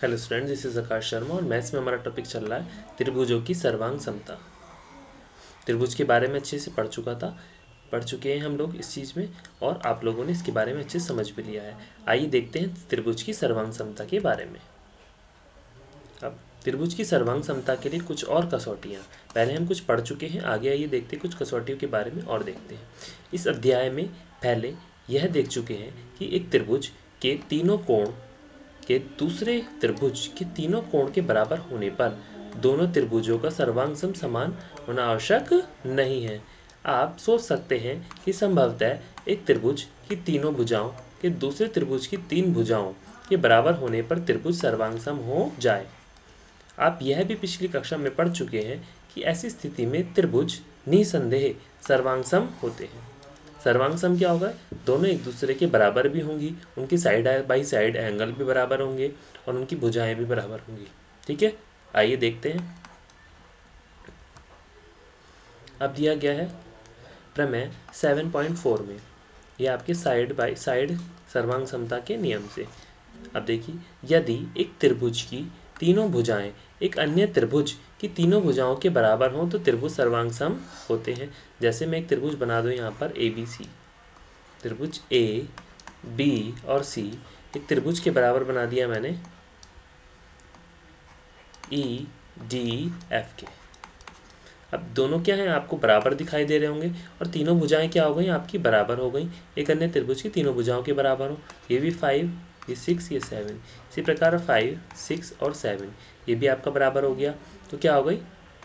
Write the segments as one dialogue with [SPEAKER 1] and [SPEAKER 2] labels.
[SPEAKER 1] Hello student, this is आकाश शर्मा और maths में हमारा टॉपिक चल रहा है त्रिभुजों की सर्वांग समता। त्रिभुज के बारे में अच्छे से पढ़ चुके हैं हम लोग इस चीज़ में, और आप लोगों ने इसके बारे में अच्छे से समझ भी लिया है। आइए देखते हैं त्रिभुज की सर्वांग समता के बारे में। अब त्रिभुज की सर्वांग समता के लिए कुछ और कसौटियाँ पहले हम कुछ पढ़ चुके हैं, आगे आइए देखते हैं कुछ कसौटियों के बारे में और देखते हैं। इस अध्याय में पहले यह देख चुके हैं कि एक त्रिभुज के तीनों कोण के दूसरे त्रिभुज के तीनों कोण के बराबर होने पर दोनों त्रिभुजों का सर्वांग सम समान होना आवश्यक नहीं है। आप सोच सकते हैं कि संभवतः एक त्रिभुज की तीनों भुजाओं के दूसरे त्रिभुज की तीन भुजाओं के बराबर होने पर त्रिभुज सर्वांग सम हो जाए। आप यह भी पिछली कक्षा में पढ़ चुके हैं कि ऐसी स्थिति में त्रिभुज निसंदेह सर्वांग सम होते हैं। सर्वांग सम क्या होगा? दोनों एक दूसरे के बराबर भी होंगी, उनकी साइड बाई साइड एंगल भी बराबर होंगे और उनकी भुजाएं भी बराबर होंगी। ठीक है, आइए देखते हैं। अब दिया गया है प्रमेय 7.4 में, यह आपके साइड बाई साइड सर्वांग समता के नियम से। अब देखिए, यदि एक त्रिभुज की तीनों भुजाएं एक अन्य त्रिभुज की तीनों भुजाओं के बराबर हों तो त्रिभुज सर्वांग सम होते हैं। जैसे मैं एक त्रिभुज बना दूं यहाँ पर ABC, त्रिभुज ए बी और सी एक त्रिभुज के बराबर बना दिया मैंने ई डी एफ के। अब दोनों क्या हैं, आपको बराबर दिखाई दे रहे होंगे और तीनों भुजाएं क्या हो गई, आपकी बराबर हो गई। एक अन्य त्रिभुज की तीनों भुजाओं के बराबर हो, ये भी 5, ये 6, ये 7। इसी प्रकार 5, 6 और 7 ये भी आपका बराबर हो गया, तो क्या हो गई,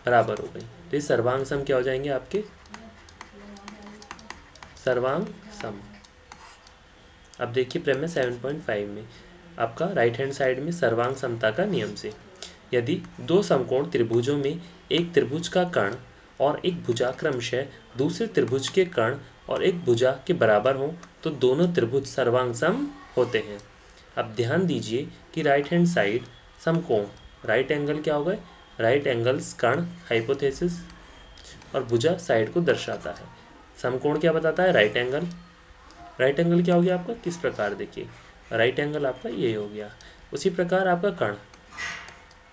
[SPEAKER 1] बराबर हो गई। तो ये सर्वांग सम क्या हो जाएंगे आपके, सर्वांग सम। अब देखिए प्रमेय 7.5 में आपका राइट हैंड साइड में सर्वांग समता का नियम से, यदि दो समकोण त्रिभुजों में एक त्रिभुज का कर्ण और एक भुजा क्रमशः दूसरे त्रिभुज के कर्ण और एक भुजा के बराबर हों तो दोनों त्रिभुज सर्वांग सम होते हैं। अब ध्यान दीजिए कि राइट हैंड साइड समकोण, राइट एंगल क्या होगा, राइट एंगल्स कर्ण हाइपोथेसिस और भुजा साइड को दर्शाता है। समकोण क्या बताता है, राइट एंगल। राइट एंगल क्या हो गया आपका, किस प्रकार, देखिए राइट एंगल आपका ये हो गया। उसी प्रकार आपका कर्ण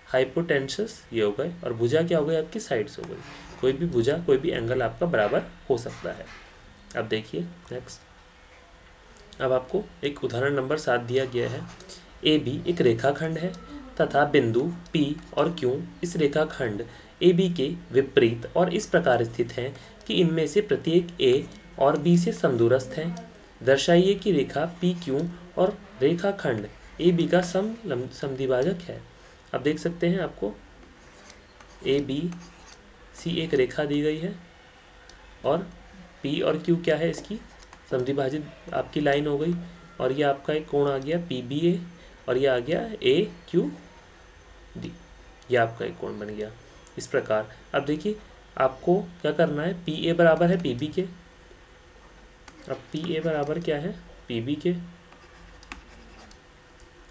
[SPEAKER 1] हाइपोटेन्सस ये हो गए और भुजा क्या हो गई, आपकी साइड्स हो गई। कोई भी भुजा, कोई भी एंगल आपका बराबर हो सकता है। अब देखिए नेक्स्ट, अब आपको एक उदाहरण नंबर 7 दिया गया है। ए बी एक रेखाखंड है तथा बिंदु P और Q इस रेखाखंड AB के विपरीत और इस प्रकार स्थित हैं कि इनमें से प्रत्येक A और B से समदूरस्थ है। दर्शाइए कि रेखा PQ और रेखाखंड AB का समद्विभाजक है। अब देख सकते हैं आपको ABC एक रेखा दी गई है और P और Q क्या है, इसकी समद्विभाजित आपकी लाइन हो गई, और ये आपका एक कोण आ गया PBA और ये आ गया AQD, ये आपका एक कोण बन गया इस प्रकार। अब देखिए आपको क्या करना है, PA बराबर है PB के। अब PA बराबर क्या है, PB के,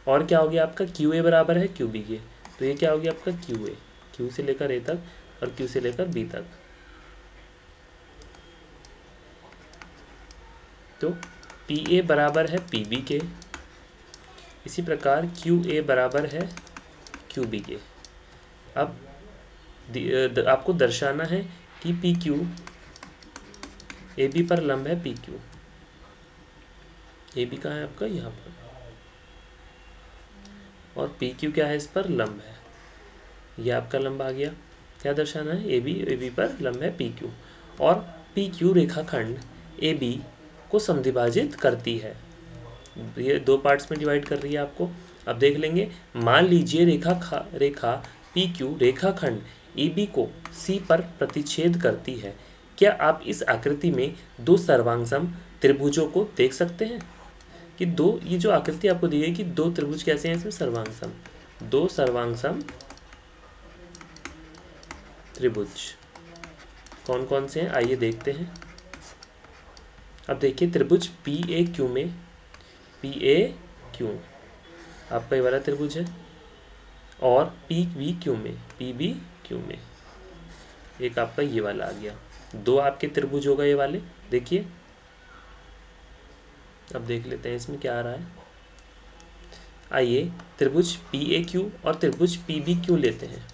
[SPEAKER 1] और क्या हो गया आपका QA बराबर है QB के। तो ये क्या हो गया आपका QA, Q से लेकर A तक और Q से लेकर B तक। तो PA बराबर है PB के, इसी प्रकार QA बराबर है QB के। अब आपको दर्शाना है कि PQ AB पर लंब है PQ। AB कहाँ है आपका, यहाँ पर, और PQ क्या है, इस पर लंब है, ये आपका लंब आ गया। क्या दर्शाना है, AB पर लंब है PQ और PQ रेखाखंड AB को समद्विभाजित करती है। ये दो पार्ट्स में डिवाइड कर रही है आपको। अब देख लेंगे, मान लीजिए रेखा PQ रेखाखंड AB को C पर प्रतिच्छेद करती है। क्या आप इस आकृति में दो सर्वांगसम त्रिभुजों को देख सकते हैं कि दो, ये जो आकृति आपको दी गई कि दो त्रिभुज कैसे हैं, इसमें सर्वांगसम, दो सर्वांगसम त्रिभुज कौन कौन से हैं, आइए देखते हैं। अब देखिए त्रिभुज PAQ में PAQ आपका ये वाला त्रिभुज है, और PBQ में एक आपका ये वाला आ गया। दो आपके त्रिभुज हो गए ये वाले, देखिए। अब देख लेते हैं इसमें क्या आ रहा है। आइए त्रिभुज पी ए क्यू और त्रिभुज पी बी क्यू लेते हैं।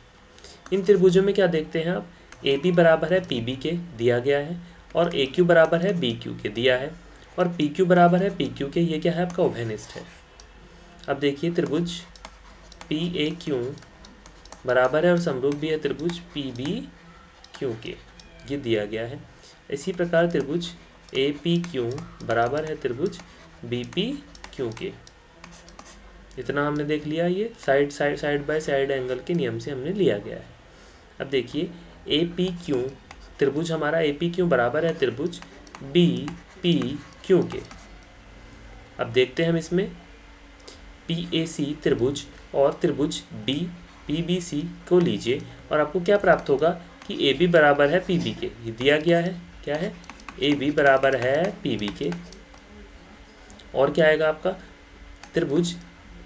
[SPEAKER 1] इन त्रिभुजों में क्या देखते हैं आप, ए बी बराबर है पी बी के दिया गया है, और ए क्यू बराबर है बी क्यू के दिया है, और पी क्यू बराबर है पी क्यू के, ये क्या है आपका उभयनिष्ठ है। अब देखिए त्रिभुज पी ए क्यू बराबर है और समरूप भी है त्रिभुज पी बी क्यू के, ये दिया गया है। इसी प्रकार त्रिभुज ए पी क्यू बराबर है त्रिभुज बी पी क्यू के। इतना हमने देख लिया, ये साइड बाय साइड एंगल के नियम से हमने लिया गया है। अब देखिए ए पी क्यू त्रिभुज हमारा ए पी क्यू बराबर है त्रिभुज बी पी क्यू के। अब देखते हैं हम इसमें पी ए सी त्रिभुज और त्रिभुज बी पी बी सी को लीजिए, और आपको क्या प्राप्त होगा कि ए बी बराबर है पी बी के, ये दिया गया है। क्या है, ए बी बराबर है पी बी के। और क्या आएगा आपका, त्रिभुज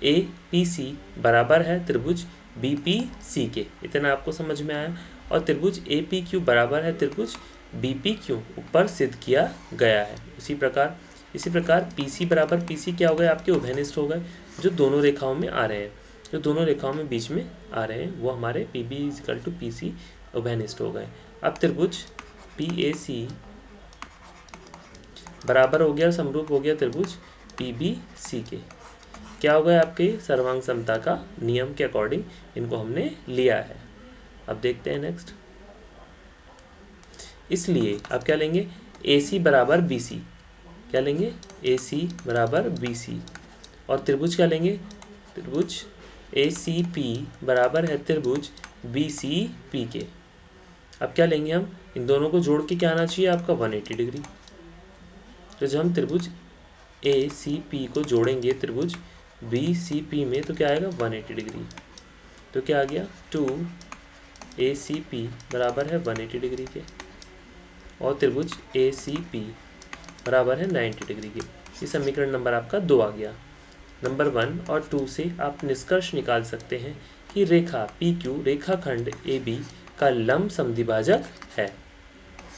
[SPEAKER 1] ए पी सी बराबर है त्रिभुज बी पी सी के। इतना आपको समझ में आया। और त्रिभुज ए पी क्यू बराबर है त्रिभुज बी पी क्यू, ऊपर सिद्ध किया गया है। इसी प्रकार पी सी बराबर पी सी क्या हो गए, आपके उभयनिष्ठ हो गए, जो दोनों रेखाओं में आ रहे हैं, जो दोनों रेखाओं में बीच में आ रहे हैं, वो हमारे P B equal to P C उभयनिष्ठ हो गए। अब त्रिभुज पी ए सी बराबर हो गया, समरूप हो गया त्रिभुज पी बी सी के। क्या हो गया, आपके सर्वांग समता का नियम के अकॉर्डिंग इनको हमने लिया है। अब देखते हैं नेक्स्ट। इसलिए अब क्या लेंगे, ए सी बराबर बी सी, क्या लेंगे, ए सी बराबर बी सी, और त्रिभुज क्या लेंगे, त्रिभुज ए सी पी बराबर है त्रिभुज बी सी पी के। अब क्या लेंगे हम, इन दोनों को जोड़ के क्या आना चाहिए आपका 180 डिग्री। तो जब हम त्रिभुज ए सी पी को जोड़ेंगे त्रिभुज बी सी पी में, तो क्या आएगा 180 डिग्री। तो क्या आ गया, 2 ए सी पी बराबर है 180 डिग्री के, और त्रिभुज ए सी पी बराबर है 90 डिग्री के। ये समीकरण नंबर आपका 2 आ गया। नंबर 1 और 2 से आप निष्कर्ष निकाल सकते हैं कि रेखा पी क्यू रेखाखंड ए बी का लंब समद्विभाजक है।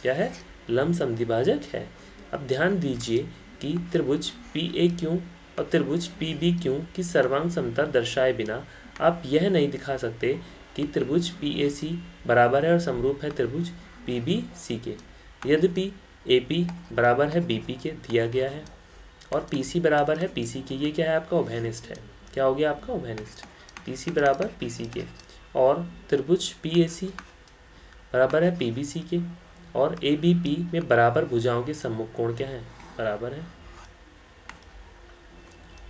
[SPEAKER 1] क्या है, लंब समद्विभाजक है। अब ध्यान दीजिए कि त्रिभुज पी ए क्यू और त्रिभुज पी बी क्यू की सर्वांग समता दर्शाए बिना आप यह नहीं दिखा सकते कि त्रिभुज पी ए सी बराबर है और समरूप है त्रिभुज पी बी सी के। यद्यपि ए पी बराबर है बी पी के दिया गया है, और पी सी बराबर है पी सी के, ये क्या है आपका उभयनिष्ठ है। क्या हो गया आपका उभयनिष्ठ, पी सी बराबर पी सी के, और त्रिभुज पी ए सी बराबर है पी बी सी के, और ए बी पी में बराबर भुजाओं के सम्मुख कोण क्या है, बराबर है।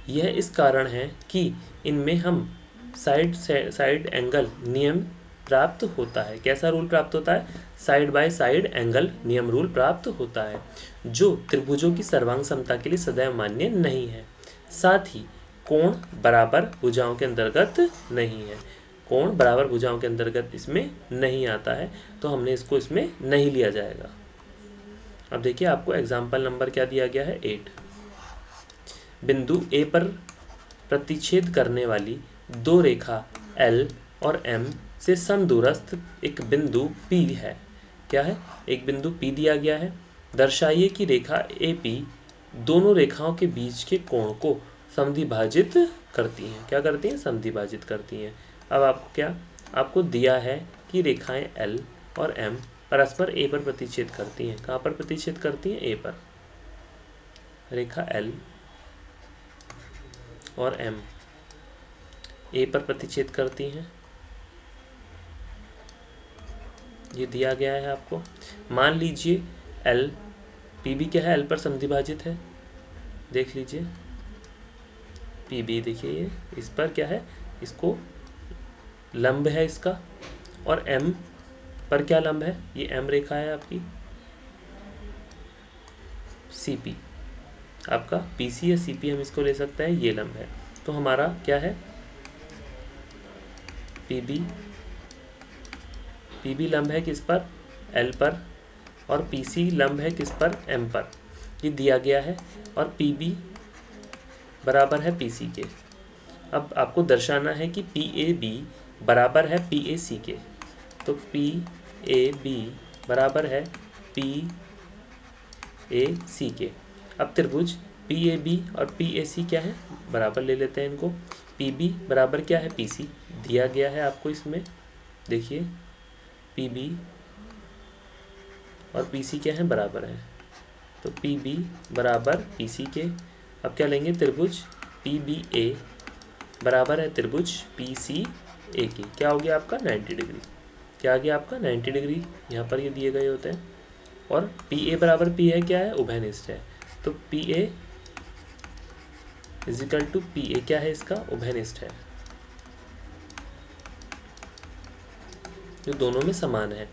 [SPEAKER 1] यह इस कारण है कि इनमें हम साइड एंगल नियम प्राप्त होता है। कैसा रूल प्राप्त होता है, साइड बाय साइड एंगल नियम रूल प्राप्त होता है, जो त्रिभुजों की सर्वांग समता के लिए सदैव मान्य नहीं है। साथ ही कोण बराबर भुजाओं के अंतर्गत नहीं है, कोण बराबर भुजाओं के अंतर्गत इसमें नहीं आता है, तो हमने इसको इसमें नहीं लिया जाएगा। अब देखिए आपको एग्जाम्पल नंबर क्या दिया गया है, 8। बिंदु ए पर प्रतिच्छेद करने वाली दो रेखा L और M से समदूरस्थ एक बिंदु P है। क्या है, एक बिंदु P दिया गया है। दर्शाइए कि रेखा AP दोनों रेखाओं के बीच के कोण को समद्विभाजित करती हैं। क्या करती हैं, समद्विभाजित करती हैं। अब आपको क्या, आपको दिया है कि रेखाएं L और M परस्पर A पर प्रतिच्छेद करती हैं। कहाँ पर प्रतिच्छेद करती हैं, A पर। रेखा L और M A पर प्रतिच्छेद करती हैं, ये दिया गया है आपको। मान लीजिए L PB क्या है, L पर समद्विभाजित है। देख लीजिए PB, देखिए ये इस पर क्या है, इसको लंब है इसका, और M पर क्या लंब है, ये M रेखा है आपकी। CP आपका PC या CP हम इसको ले सकते हैं, ये लंब है। तो हमारा क्या है, PB लंब है किस पर, L पर, और PC लंब है किस पर, M पर। ये दिया गया है, और PB बराबर है PC के। अब आपको दर्शाना है कि PAB बराबर है PAC के। तो PAB बराबर है PAC के। अब त्रिभुज PAB और PAC क्या है, बराबर ले लेते हैं इनको। PB बराबर क्या है, PC दिया गया है आपको इसमें, देखिए PB और PC क्या है, बराबर है, तो PB बराबर PC के। अब क्या लेंगे, त्रिभुज PBA बराबर है त्रिभुज PCA की, क्या हो गया आपका 90 डिग्री, क्या आ गया आपका 90 डिग्री, यहाँ पर ये दिए गए होते हैं। और PA बराबर P है, क्या है, उभयनिष्ठ है, तो PA इजिकल टू PA क्या है, इसका उभयनिष्ठ है, जो दोनों में समान है।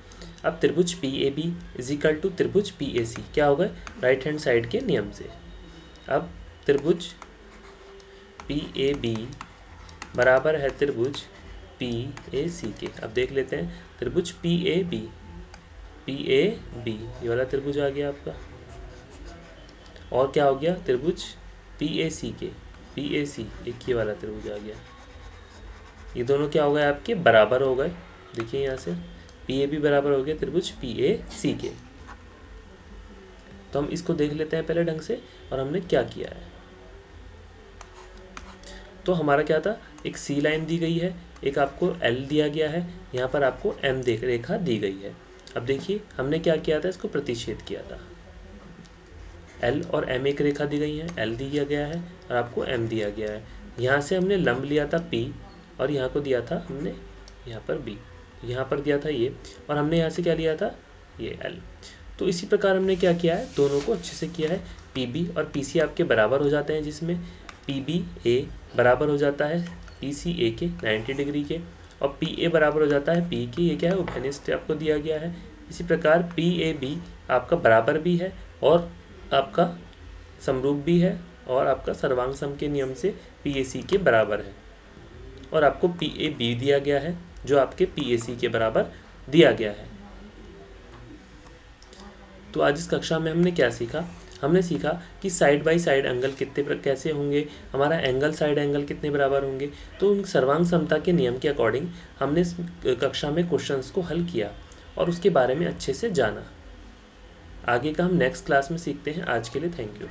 [SPEAKER 1] अब त्रिभुज PAB इजिकल टू त्रिभुज PAC क्या होगा, राइट हैंड साइड के नियम से। अब त्रिभुज PAB बराबर है त्रिभुज PAC के। अब देख लेते हैं त्रिभुज PAB ये वाला त्रिभुज आ गया आपका, और क्या हो गया त्रिभुज PAC एक ही वाला त्रिभुज आ गया। ये दोनों क्या हो गए आपके, बराबर हो गए, देखिए यहाँ से PAB बराबर हो गया त्रिभुज PAC के। तो हम इसको देख लेते हैं पहले ढंग से, और हमने क्या किया है। तो हमारा क्या था, एक C लाइन दी गई है, एक आपको L दिया गया है, यहाँ पर आपको M रेखा दी गई है। अब देखिए हमने क्या किया था, इसको प्रतिच्छेद किया था। L और M एक रेखा दी गई है, L दिया गया है और आपको M दिया गया है। यहाँ से हमने लंब लिया था P और यहाँ को दिया था हमने यहाँ पर B, यहाँ पर दिया था ये, और हमने यहाँ से क्या लिया था, ये L। तो इसी प्रकार हमने क्या किया है, दोनों को अच्छे से किया है। PB और PC आपके बराबर हो जाते हैं, जिसमें PBA बराबर हो जाता है PCA के 90 डिग्री के, और PA बराबर हो जाता है P के, ये क्या है, उभयनिष्ठ आपको दिया गया है। इसी प्रकार PAB आपका बराबर भी है और आपका समरूप भी है, और आपका सर्वांग सम के नियम से PAC के बराबर है, और आपको PAB दिया गया है जो आपके PAC के बराबर दिया गया है। तो आज इस कक्षा में हमने क्या सीखा, हमने सीखा कि साइड बाय साइड एंगल कितने कैसे होंगे, हमारा एंगल साइड एंगल कितने बराबर होंगे। तो उन सर्वांग समता के नियम के अकॉर्डिंग हमने इस कक्षा में क्वेश्चंस को हल किया और उसके बारे में अच्छे से जाना। आगे का हम नेक्स्ट क्लास में सीखते हैं। आज के लिए थैंक यू।